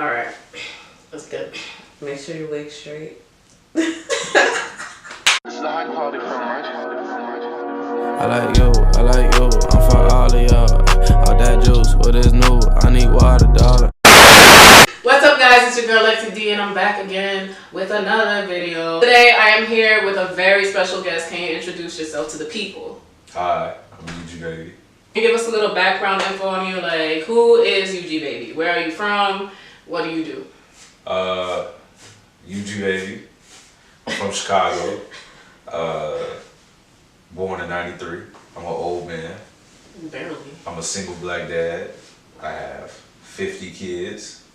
All right, that's good. Make sure your wig's straight. This is a high quality film, right? I like you, I'm for all of y'all. All that juice, what is new? I need water, dollar. What's up, guys? It's your girl Lexi D, and I'm back again with another video. Today, I am here with a very special guest. Can you introduce yourself to the people? Hi, I'm Ug Vavy. Can you give us a little background info on you? Like, who is Ug Vavy? Where are you from? What do you do? Ug Vavy. I'm from Chicago. Born in '93. I'm an old man. Barely. I'm a single black dad. I have 50 kids.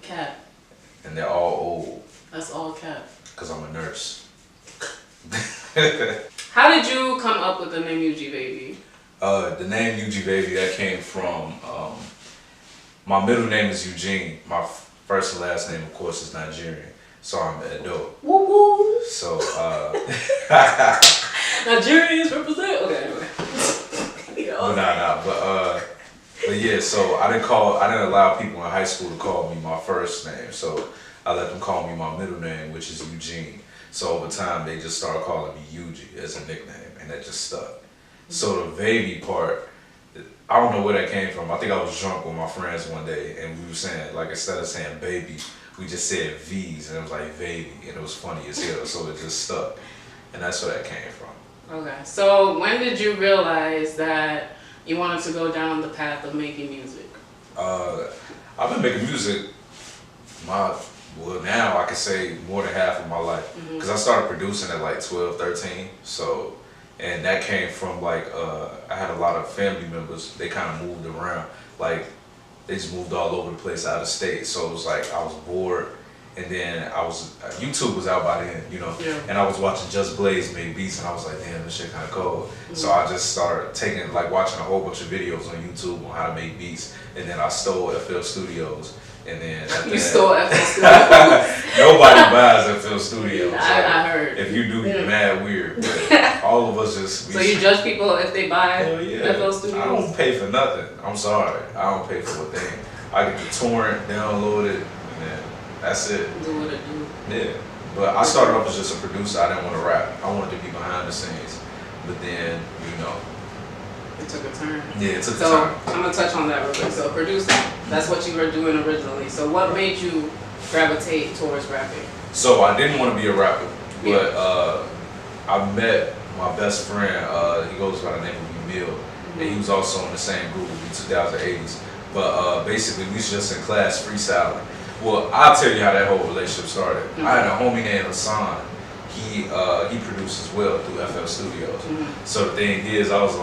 Cap. And they're all old. That's all cap. Because I'm a nurse. How did you come up with the name Ug Vavy? The name Ug Vavy, that came from, my middle name is Eugene. My first and last name, of course, is Nigerian. So I'm Edo. Woo woo. So, Nigerians represent. Okay, anyway. But yeah, so I didn't allow people in high school to call me my first name. So I let them call me my middle name, which is Eugene. So over time, they just started calling me Yuji as a nickname, and that just stuck. So the Vavy part, I don't know where that came from. I think I was drunk with my friends one day, and we were saying, like, instead of saying baby, we just said V's, and it was like Vavy, and it was funny as hell, so it just stuck. And that's where that came from. Okay, so when did you realize that you wanted to go down the path of making music? I've been making music now I could say more than half of my life. Because I started producing at like 12, 13, so, and that came from like, I had a lot of family members, they kind of moved around, like, they just moved all over the place out of state, so it was like, I was bored. And then YouTube was out by then, you know, and I was watching Just Blaze make beats, and I was like, damn, this shit kind of cold. So I just started watching a whole bunch of videos on YouTube on how to make beats, and then I stole FL Studios, and then You stole FL Studios? Nobody buys FL Studios. I heard. If you do, you're mad weird. But all of us just. So you judge people if they buy FL Studios? I don't pay for nothing. I'm sorry, I don't pay for a thing. I get the torrent, download it, and then that's it. Do what it do. Yeah. But I started off as just a producer. I didn't want to rap. I wanted to be behind the scenes. But then, you know. It took a turn. Yeah, it took a turn. So I'm going to touch on that real quick. So producing, that's what you were doing originally. So what made you gravitate towards rapping? So I didn't want to be a rapper. But I met my best friend. He goes by the name of Emil. And he was also in the same group with me, 2080s. But basically, we was just in class freestyling. Well, I'll tell you how that whole relationship started. I had a homie named Hassan. He produced as well through FL Studios. So the thing is, I was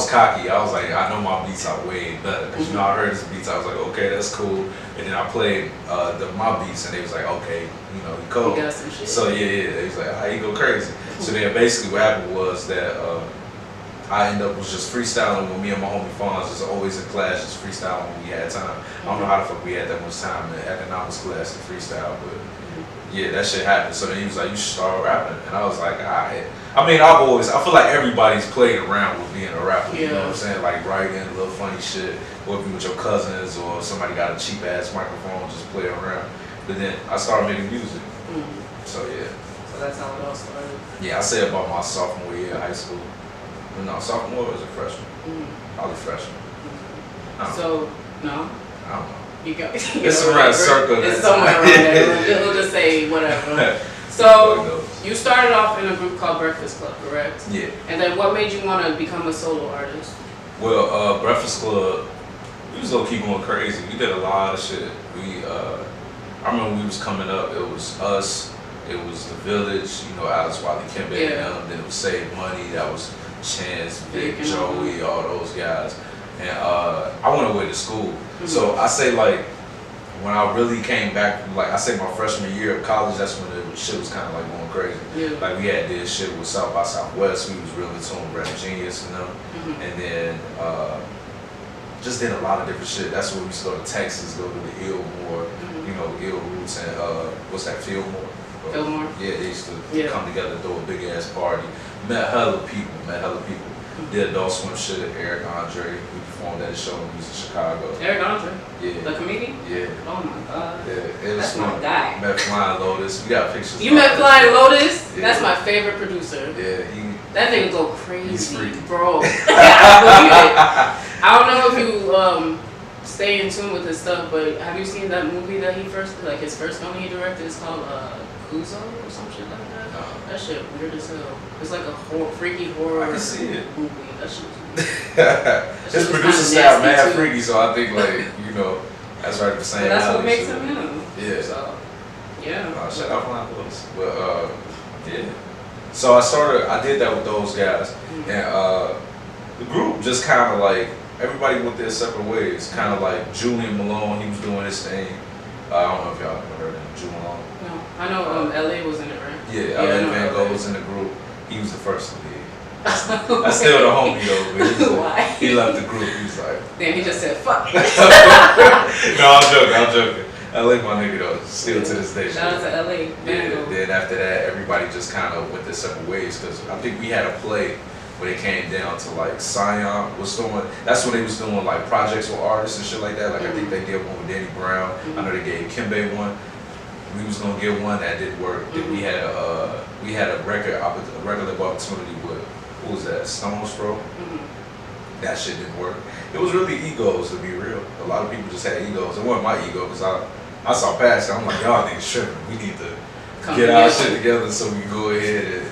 cocky. I was like, I know my beats are way better. Cause you know, I heard his beats, I was like, okay, that's cool. And then I played my beats, and they was like, okay, you know, he cool. So yeah, they was like, how you go crazy? So then basically what happened was that I ended up was just freestyling with me and my homie Fonz, just always in class, just freestyling when we had time. I don't know how the fuck we had that much time in economics class to freestyle, but yeah, that shit happened. So then he was like, you should start rapping. And I was like, alright. I mean, I feel like everybody's played around with being a rapper, you know what I'm saying? Like writing a little funny shit, working with your cousins, or somebody got a cheap ass microphone, just play around. But then I started making music. So yeah. So that's how it all started? Yeah, I say about my sophomore year of high school. No, sophomore was a freshman. I was a freshman. So, no? I don't know. You got it's around circle. It's somewhere around there. We'll just say whatever. So, you started off in a group called Breakfast Club, correct? Yeah. And then what made you want to become a solo artist? Well, Breakfast Club, we was low-key going crazy. We did a lot of shit. I remember when we was coming up, it was us, it was The Village, you know, Alice Wiley Kembe and them, then it was Save Money, that was Chance, Big Joey, all those guys. And I went away to school. So I say like, when I really came back, like I say my freshman year of college, that's when the shit was kind of like going crazy. Like we had this shit with South by Southwest, we was really tuned Rap Genius and them. And then just did a lot of different shit. That's when we used to go to Texas, go to the Illmore, you know, Ill Roots and what's that, Fillmore? Fillmore? Yeah, they used to come together, throw a big ass party. Met hella people. Did Adult Swim shit at Eric Andre. We performed at a show in Chicago. Eric Andre? Yeah. The comedian? Yeah. Oh my god. Yeah. It was That's fun. my guy. Met Flying Lotus. We got pictures. You met Flying Lotus? Yeah. That's my favorite producer. Yeah. That nigga go He's crazy, freaky. bro. I believe it. I don't know if you stay in tune with his stuff, but have you seen that movie that his first film he directed? It's called Kuzo or some shit like that. No. That shit weird as hell. It's like a freaky horror. I can see it. Movie. That shit. His producer style mad freaky, so I think that's right for saying. But that's what makes him him. Yeah. So, yeah. Shout out Flying Lotus. But yeah. So I did that with those guys, and the group just kind of like everybody went their separate ways. Kind of like Julian Malone, he was doing his thing. I don't know if y'all ever heard of him, Julian Malone. No, I know LA was in it, right? Yeah, LA Van Gogh was in the group. He was the first to leave. That's still the homie though. But Why? He left the group. He was like, Damn, he just said fuck. no, I'm joking. LA my nigga though, still to this day. Shout out to LA. Yeah, then after that, everybody just kind of went their separate ways because I think we had a play where they came down to like Scion was doing. That's when they was doing like projects with artists and shit like that. Like I think they did one with Danny Brown. I know they gave Kimbe one. We was gonna get one that didn't work. Then we had a record label opportunity with who was that? Stone's Throw. That shit didn't work. It was really egos, to be real. A lot of people just had egos. It wasn't my ego because I saw past it. I'm like, y'all niggas tripping. We need to get our shit together so we can go ahead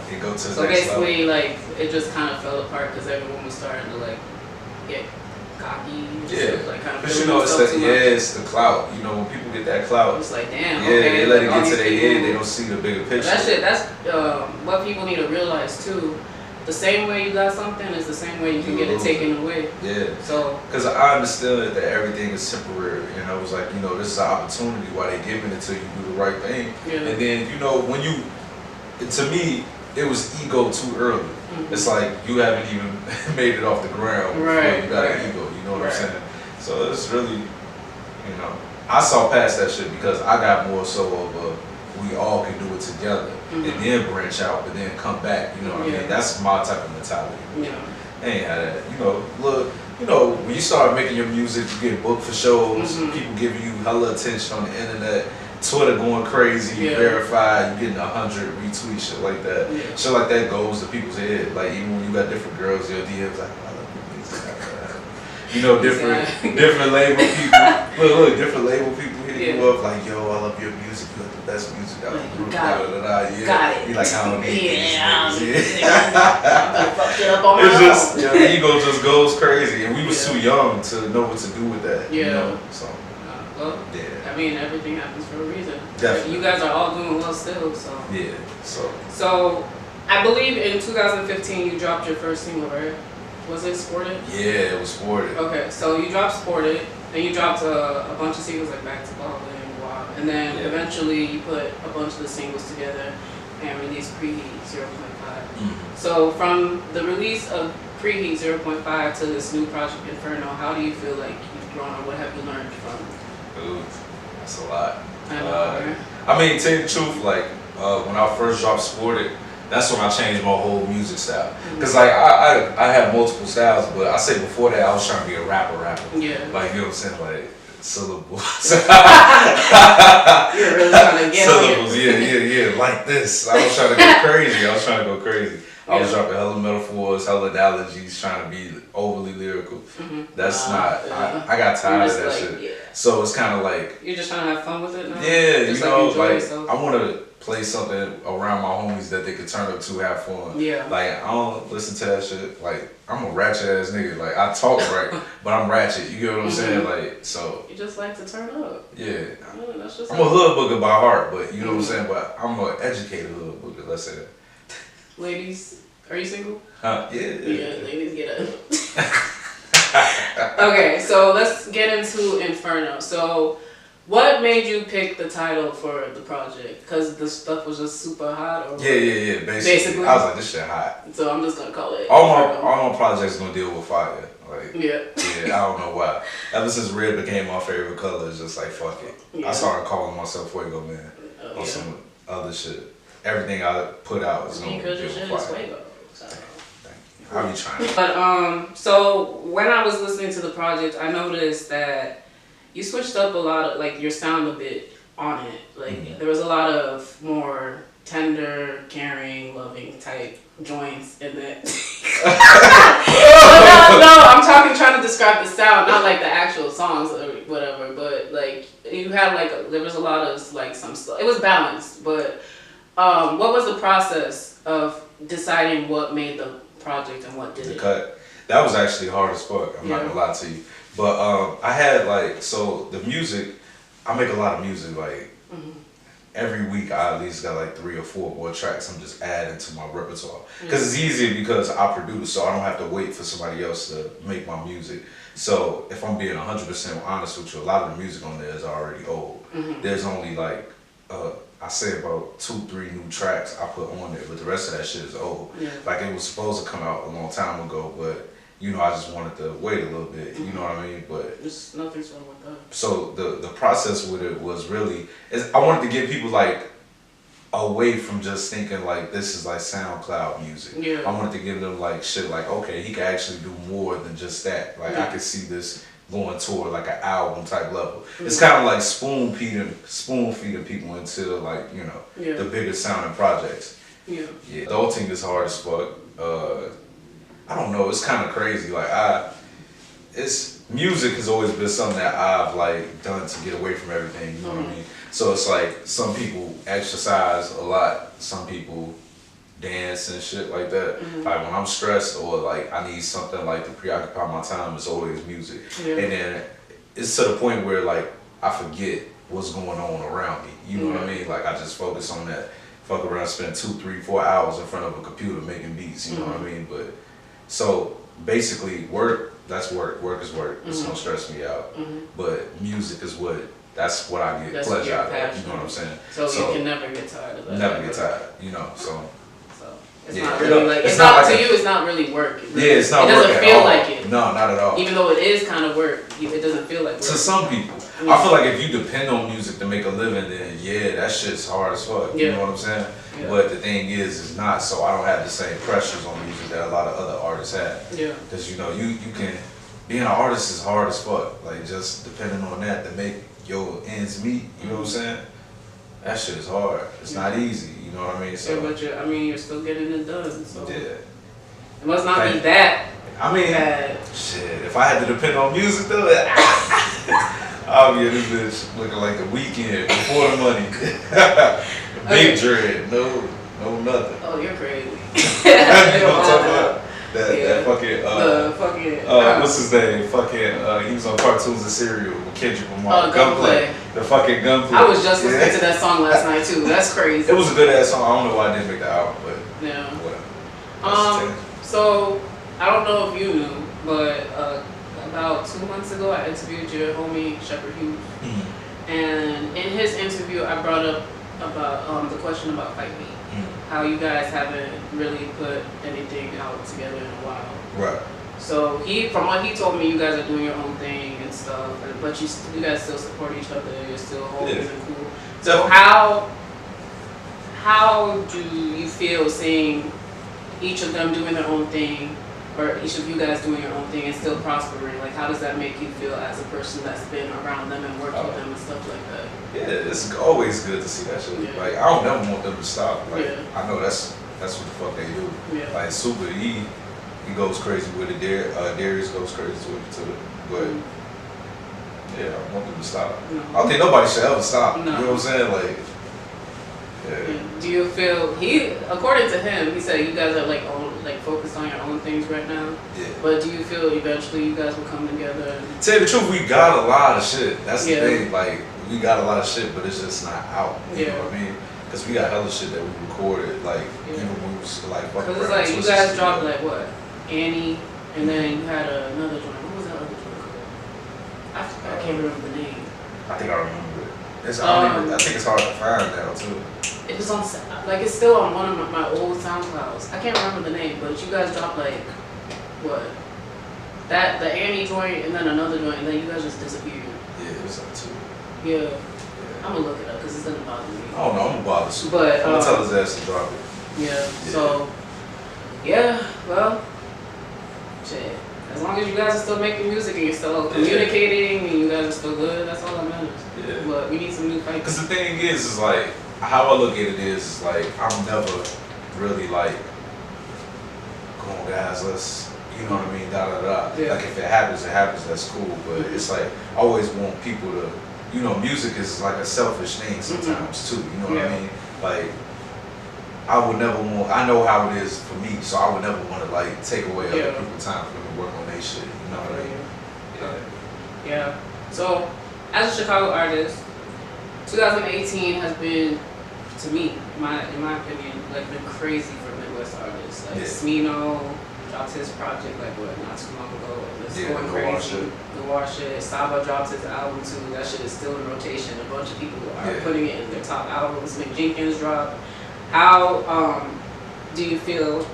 and go to the next level. So basically, like, it just kind of fell apart because everyone was starting to, like, get cocky. Yeah. Like, kind of but you know, it's the clout. You know, when people get that clout. It's like, damn. Yeah, okay, they let it like, get to their head. They don't see the bigger picture. That's what people need to realize, too. The same way you got something is the same way you can get it taken away. Yeah. So. Because I understood that everything is temporary, and I was like, this is an opportunity why they giving it to you, do the right thing. Yeah. And then when to me, it was ego too early. It's like you haven't even made it off the ground before you got an ego. You know what I'm saying? So it's really, I saw past that shit because I got more so of we all can do it together and then branch out, but then come back. You know what I mean? That's my type of mentality. Yeah. I ain't had that. Look, when you start making your music, you get booked for shows. People giving you hella attention on the internet. Twitter going crazy, verified, you getting 100 retweets, shit like that. Yeah. Shit like that goes to people's head. Like even when you got different girls, your DMs like, I love your music. Different label people. Look, different label people hit you up like, yo, I love your music. You got the best music out of the group. Got it. You like, I don't need these niggas. It's just the ego just goes crazy, and we was too young to know what to do with that. Yeah. So. Well, I mean, everything happens for a reason. Definitely. You guys are all doing well still, so. Yeah. So, I believe in 2015 you dropped your first single, right? Was it Sported? Yeah, it was Sported. Okay, so you dropped Sported, and you dropped a bunch of singles like Back to Ballin' and Wow, and then eventually you put a bunch of the singles together and released Preheat 0.5. So from the release of Preheat 0.5 to this new project Inferno, how do you feel like you've grown, or what have you learned from? Ooh, that's a lot. I know, I mean, tell you the truth, like when I first dropped Sported, that's when I changed my whole music style. Cause like I have multiple styles, but I say before that I was trying to be a rapper. Yeah. Like, you know what I'm saying, like syllables. You're really trying to get syllables. Yeah, like this. I was trying to go crazy. I was dropping hella metaphors, hella analogies, trying to be overly lyrical. That's not. I got tired of that shit. Yeah. So it's kind of like you're just trying to have fun with it now. Yeah, just I want to play something around my homies that they could turn up to, have fun. Yeah. Like I don't listen to that shit. Like I'm a ratchet ass nigga. Like I talk right, but I'm ratchet. You get what I'm saying? Like so. You just like to turn up. Yeah. That's just I'm a hood booger by heart, but you know what I'm saying. But I'm an educated hood booger. Let's say that. Ladies, are you single? Yeah, ladies get up. Okay, so let's get into Inferno. So, what made you pick the title for the project? Because the stuff was just super hot? Or Yeah. Basically. I was like, this shit hot. So I'm just gonna call it all my projects gonna deal with fire. Like, yeah, I don't know why. Ever since red became my favorite color, it's just like, fuck it. Yeah. I started calling myself Fuego Man on some other shit. Everything I put out is gonna deal with fire. Fuego. So. Thank you. I'll be trying. But so when I was listening to the project, I noticed that you switched up a lot of like your sound a bit on it. Like there was a lot of more tender, caring, loving type joints in it. no, I'm trying to describe the sound, not like the actual songs or whatever, but like you had like there was a lot of like some stuff. It was balanced, but what was the process of deciding what made the project and what did the it? Cut. That was actually hard as fuck. I'm not gonna lie to you, but I had like so the music. I make a lot of music like. Every week I at least got like 3 or 4 more tracks I'm just adding to my repertoire. Because it's easier because I produce, so I don't have to wait for somebody else to make my music. So if I'm being 100% honest with you, a lot of the music on there is already old. There's only like, I say about 2-3 new tracks I put on there, but the rest of that shit is old. Like it was supposed to come out a long time ago, but you know, I just wanted to wait a little bit, you know what I mean? But there's nothing wrong with that. So the process with it was really, I wanted to get people like away from just thinking like this is like SoundCloud music. I wanted to give them like shit like, okay, he can actually do more than just that. Like I could see this going toward like an album type level. It's kind of like spoon feeding people into like, you know, the bigger sounding projects. The whole thing is hard as fuck. I don't know, it's kind of crazy. Like music has always been something that I've like done to get away from everything, you know what I mean? So it's like some people exercise a lot, some people dance and shit like that. Like when I'm stressed or like I need something like to preoccupy my time, it's always music. And then it's to the point where like I forget what's going on around me, you know what I mean? Like I just focus on that, fuck around, spend 2, 3, 4 hours in front of a computer making beats, you know what I mean? But so basically work, that's work. Work is work. It's gonna stress me out. But music is that's what I get pleasure out of. You know what I'm saying? So you can never get tired of that. Never get tired, you know. So it's not really like it's not to you. It's not really work. It's not work. It doesn't feel like it. No, not at all. Even though it is kind of work, it doesn't feel like work. To some people, I feel like if you depend on music to make a living, then that shit's hard as fuck. You know what I'm saying? But the thing is, it's not. So I don't have the same pressures on music that a lot of other artists have. Because you know, you can being an artist is hard as fuck. Like just depending on that to make your ends meet. You know what I'm saying? That shit is hard. It's not easy. You know what I mean? So but you're still getting it done. So it must not be that. I mean, shit. If I had to depend on music though, I'll be in this bitch looking like The Weeknd before the money. Big dread, no nothing. Oh, you're crazy. You know what I'm talking about? That fucking, what's his name? Fucking, he was on Cartoons and Cereal with Kendrick Lamar. Gunplay. The fucking Gunplay. I was just listening to that song last night too. That's crazy. It was a good ass song. I don't know why I didn't make the album, but whatever. So I don't know if you knew, but about 2 months ago I interviewed your homie Shepherd Hughes, and in his interview I brought up about the question about Fight Beat. How you guys haven't really put anything out together in a while. Right. So from what he told me, you guys are doing your own thing and stuff, but you guys still support each other. You're still homies and cool. So how do you feel seeing each of them doing their own thing, or each of you guys doing your own thing and still prospering? Like, how does that make you feel as a person that's been around them and worked with them and stuff like that? Yeah, it's always good to see that shit. Like, I don't never want them to stop. Like, I know that's what the fuck they do. Like, Super, he goes crazy with it. Darius goes crazy with it too. But I don't want them to stop. I don't think nobody should ever stop. You know what I'm saying? Like, do you feel according to him, he said you guys are like focused on your own things right now. But do you feel eventually you guys will come together? Tell you the truth, we got a lot of shit. That's the thing. Like, we got a lot of shit, but it's just not out. You know what I mean? Because we got hella shit that we recorded, like even when we was like fucking. Because it's like you guys dropped like what, Annie, and then you had another joint. What was that other joint called? I can't remember the name. I think I remember it. I think it's hard to find now too. It was on it's still on one of my old SoundClouds. I can't remember the name, but you guys dropped like what? The Annie joint and then another joint, and then you guys just disappeared. Yeah, it was like 2. Yeah. I'm gonna look it up because it's gonna bother me. Oh no, I'm gonna bother Super. But I'm gonna tell his ass to drop it. So well, shit. As long as you guys are still making music and you're still communicating and you guys are still good, that's all that matters. Yeah. But we need some new fights. Because the thing is like, how I look at it is like, I'm never really like, come on guys, let's, you know what I mean, Yeah. Like if it happens, that's cool. But it's like, I always want people to, you know, music is like a selfish thing sometimes too, you know what I mean? Like, I would never want, I know how it is for me, so I would never want to like take away other people's time for them to work on their shit, you know what I mean? Yeah. So, as a Chicago artist, 2018 has been, to me, in my opinion, like been crazy for Midwest artists. Like Smino dropped his project like what, not too long ago. It's going crazy. The Wash It. Saba dropped his album too. That shit is still in rotation. A bunch of people are putting it in their top albums. Mick Jenkins dropped. How do you feel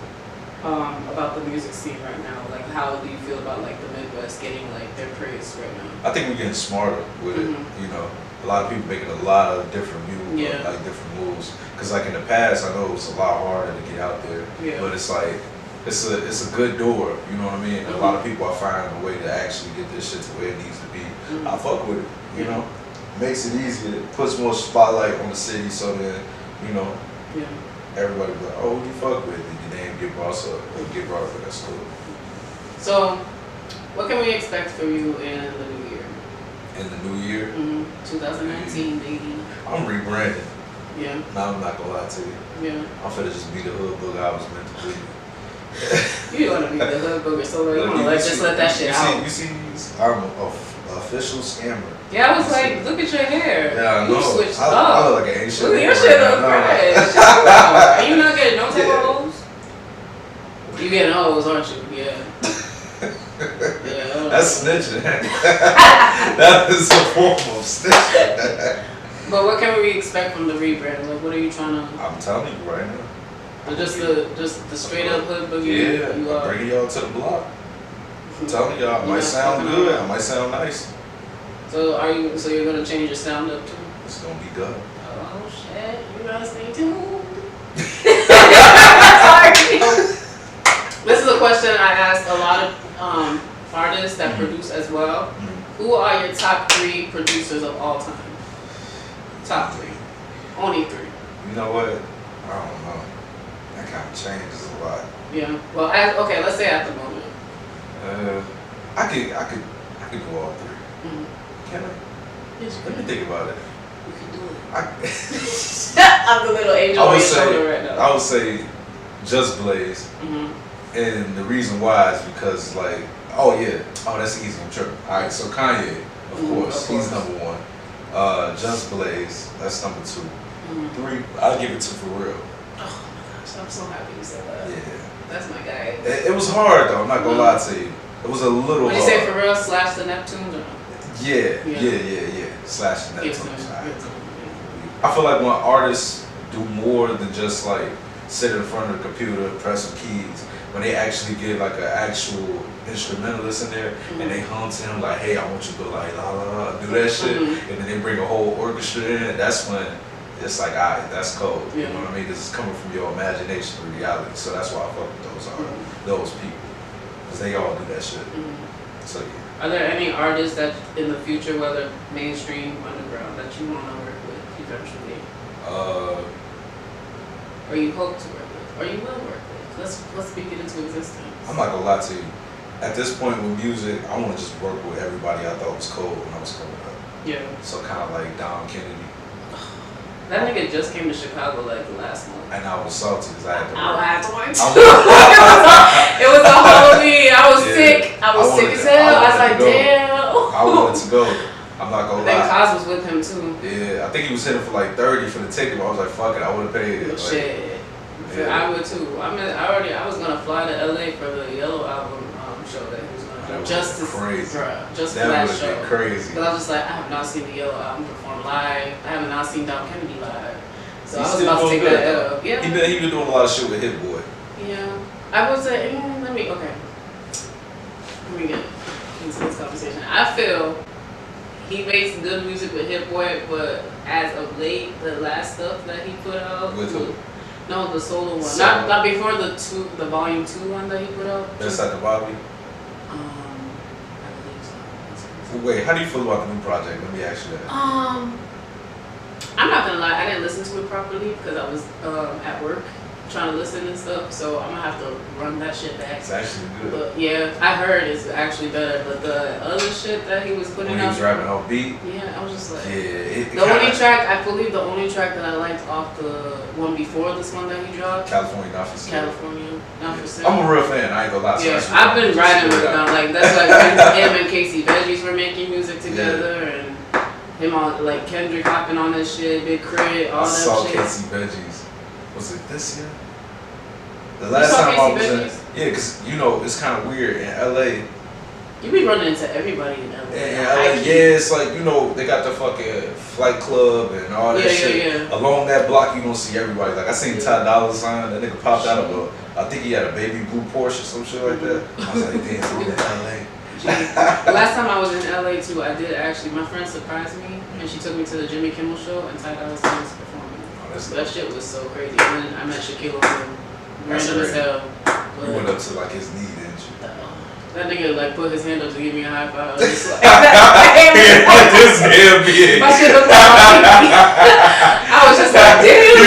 about the music scene right now? Like, how do you feel about like the Midwest getting like their praise right now? I think we're getting smarter with it. You know, a lot of people making a lot of different moves, like different moves. Cause like in the past, I know it was a lot harder to get out there. But it's like it's a good door. You know what I mean? A lot of people are finding a way to actually get this shit to where it needs to be. I fuck with it. You know, makes it easier. It puts more spotlight on the city, so that you know. Everybody be like, oh, who you fuck with? And your name get brought up, and that's cool. So, what can we expect from you in the new year? In the new year? 2019, baby. I'm rebranding. Yeah. Now I'm not gonna lie to you. Yeah. I'm finna just be the hood book I was meant to be. You wanna be the hood booger, so you wanna just let that shit out. You see, I'm an official scammer. Yeah, I was like, look at your hair. Yeah, I know. You switched I up. look like an ancient. Look at your shit look fresh. Are you not getting no type of hoes? You getting hoes, aren't you? Yeah. That's snitching. That is a form of snitching. But what can we expect from the rebrand? Like, what are you trying to? I'm telling you right now. Just the straight up hood boogie. Yeah, I'm bringing y'all to the block. I'm telling y'all, it might sound good. It might sound nice. So you're gonna change your sound up too? It's gonna be good. Oh shit! You gotta stay tuned. This is a question I asked a lot of artists that produce as well. Who are your top 3 producers of all time? Top 3. Only 3. You know what? I don't know. That kind of changes a lot. Yeah. Well, okay. Let's say at the moment. I could do all 3. Can I? Yes, Let me think about it. You can do it. I'm the little angel on your shoulder right now. I would say Just Blaze. And the reason why is because like, that's easy, I'm tripping. Alright, so Kanye, of course, he's number 1. Just Blaze, that's number 2. 3, I'll give it to For Real. Oh my gosh, I'm so happy you said that. Yeah. That's my guy. It was hard though, I'm not gonna lie to you. It was a little When you hard. say For Real / the Neptunes or no? Yeah. Slash the Neptunes. I feel like when artists do more than just like sit in front of the computer, press some keys, when they actually get like an actual instrumentalist in there and they hum to him like, hey, I want you to go like la la la, do that shit, and then they bring a whole orchestra in, and that's when it's like, alright, that's cold. You know what I mean? Because it's coming from your imagination to reality. So that's why I fuck with those people, because they all do that shit. So yeah. Are there any artists that in the future, whether mainstream, underground, that you want to work with eventually? Or you hope to work with? Or you will work with? Let's speak it into existence. I'm not gonna lie to you. At this point with music, I want to just work with everybody I thought was cool when I was coming up. Yeah. So kind of like Dom Kennedy. That nigga just came to Chicago like last month. And I was salty because I had to work. I had to work too. It was a Halloween. I was sick. I was sick as hell. I was like, damn. I wanted to go. I'm not gonna lie. I think Kaz was with him too. Yeah, I think he was hitting for like 30 for the ticket, but I was like, fuck it, I would have paid it. Like, shit. Yeah. I would too. I was gonna fly to LA for the Yellow album show that he was gonna do. Just crazy. Just that for that show. Been crazy. But I was just like, I have not seen the Yellow album perform live. I have not seen Dom Kennedy live. So I was about to take that L. Yeah. He been doing a lot of shit with Hit Boy. Yeah. I would say, let me get into this conversation. I feel he makes good music with Hit Boy, but as of late, the last stuff that he put out. With who? No, the solo one. Not before the volume 2 one that he put out. That's like the Bobby? Wait, how do you feel about the new project? Let me ask you that. I'm not gonna lie, I didn't listen to it properly because I was at work trying to listen and stuff. So I'm gonna have to run that shit back. It's actually good. But yeah, I heard it's actually better. But the other shit that he was putting when out, he was rapping off beat. yeah, I was just like, the only track I believe the only track that I liked off the one before this one that he dropped, California Not For Sale. California Not For Sale. I'm a real fan. I ain't gonna lie. Yeah, I've been riding with it now. Like that's like when him and Casey Veggies were making music together, and him on like Kendrick hopping on this shit, Big Crit, all that shit. I saw Casey Veggies. Was it this year? The last time I was in, because you know it's kind of weird in LA. You be running into everybody in LA. It's like you know they got the fucking Flight Club and all that shit. Yeah. Along that block, you don't see everybody. Like I seen Ty Dolla $ign, that nigga popped out of I think he had a baby blue Porsche or some shit like that. I was like, damn, I'm in LA. The last time I was in LA too, I did actually. My friend surprised me and she took me to the Jimmy Kimmel show and Ty Dolla $ign was performing. That shit was so crazy. And then I met Shaquille O'Neal. Random as hell. You went up to like his knee, didn't you? That nigga like put his hand up to give me a high five. I was just like, this damn big. My shit looked like my pinky. I was just like, damn.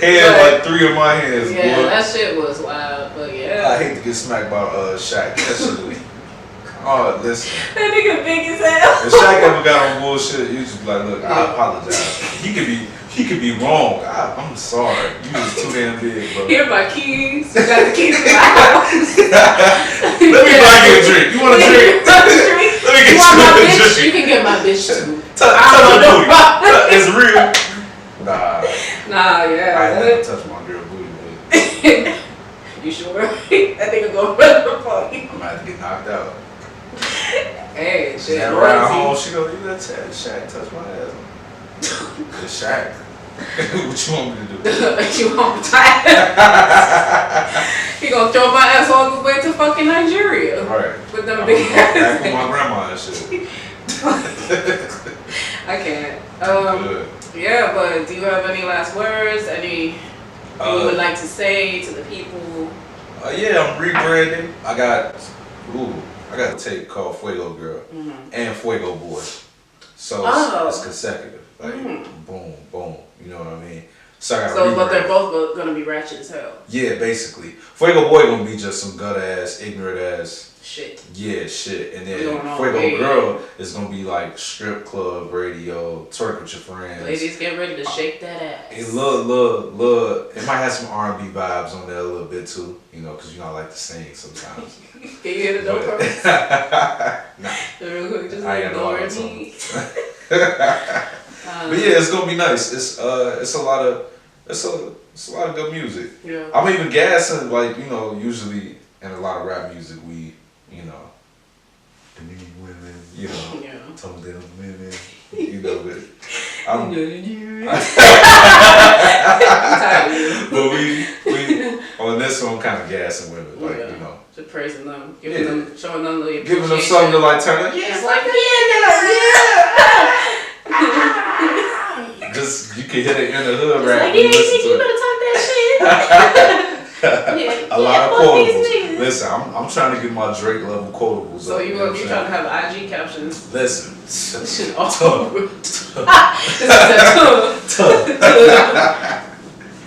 He had like 3 of my hands. Yeah, boy. that shit was wild. But yeah. I hate to get smacked by Shaq. That shit was. Oh, listen. That nigga big as hell. If Shaq ever got on bullshit, you just be like, look, I apologize. He could be wrong. I'm sorry. You was too damn big, bro. Here are my keys. You got the keys to my house. Let me buy you a drink. You want a drink? Let me get you a drink. You can get my bitch too. Touch your booty. It's real. Nah, yeah. I ain't never touch my girl booty, but you sure? I think I'm going to run for you. I'm gonna have to get knocked out. Hey, shit. That ride home, she go, you let Shaq touch my ass. It's Shaq. What you want me to do? You want me to He gonna throw my ass all the way to fucking Nigeria. Right. With them big ass. Back with my grandma and shit. I can't. Good. Yeah, but do you have any last words? Anything you would like to say to the people? Yeah, I'm rebranding. I got a tape called Fuego Girl and Fuego Boy. So it's consecutive. Like boom, boom. You know what I mean? So but they're both gonna be ratchet as hell. Yeah, basically. Fuego Boy gonna be just some gut ass, ignorant ass shit. Yeah, shit. And then Fuego Girl is gonna be like strip club, radio, twerk with your friends. Ladies, get ready to shake that ass. It look. It might have some R&B vibes on there a little bit too, you know, because you know I like to sing sometimes. Can you hear the door? Nah. Real quick, just I ain't got no ignore auto-tune. me. But yeah, it's gonna be nice. It's a lot of good music. Yeah. I'm even gassing, like, you know, usually in a lot of rap music we, you know, demean women, you know, tone down women, you know, but I'm but we on this one kind of gassing women, like, you know. Just praising them, giving them, showing them the appreciation. Giving them something to like turn up. Yeah, it's like, Just, you can hear it in the hood rap. Like, you better talk that shit. A lot of quotables. Listen, I'm trying to get my Drake level quotables. So you're trying to have IG captions. Listen. Shit tough.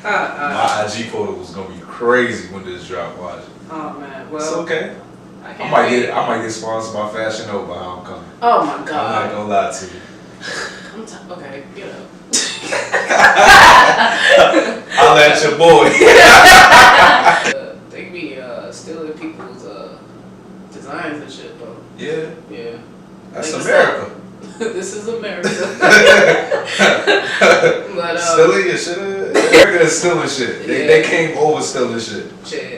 My IG quotables gonna be crazy when this drop. Watch it. Oh man, well. It's okay. I might get sponsored by Fashion Nova. I'm coming. Oh my god. I'm not gonna lie to you. Okay, get up. I'll let your boy. They be stealing people's designs and shit though. Yeah. Yeah. That's America. This is America. But stealing your shit. America is stealing shit. They came over stealing shit.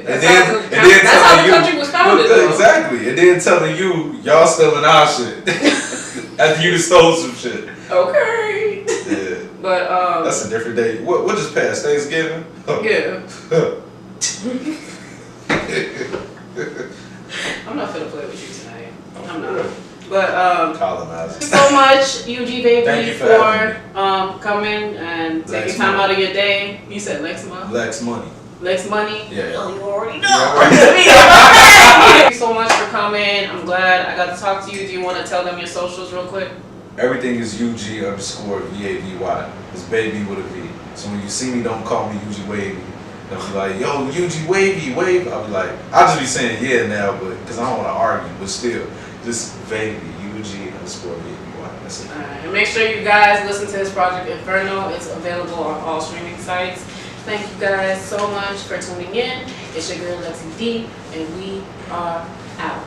That's how the country was founded. Exactly. And then telling you, y'all stealing our shit. After you stole some shit. Okay. Yeah. But that's a different day. What just passed? Thanksgiving? Yeah. I'm not finna play with you tonight. I'm not. But colonizer. So much, Ug Vavy, for coming and taking time out of your day. You said Lex Money. Lex Money. Lex Money. Yeah. Oh, you already know. Thank you so much for coming. I'm glad I got to talk to you. Do you want to tell them your socials real quick? Everything is UG_VAVY. It's baby with a V. So when you see me, don't call me UG Wavy. They'll be like, yo, UG Wavy, wave. I'll be like, I'll just be saying yeah now, but because I don't want to argue, but still, just Vavy, UG_VAVY. That's it. Alright, and make sure you guys listen to his project Inferno. It's available on all streaming sites. Thank you guys so much for tuning in. It's your girl Lexi D, and we are out.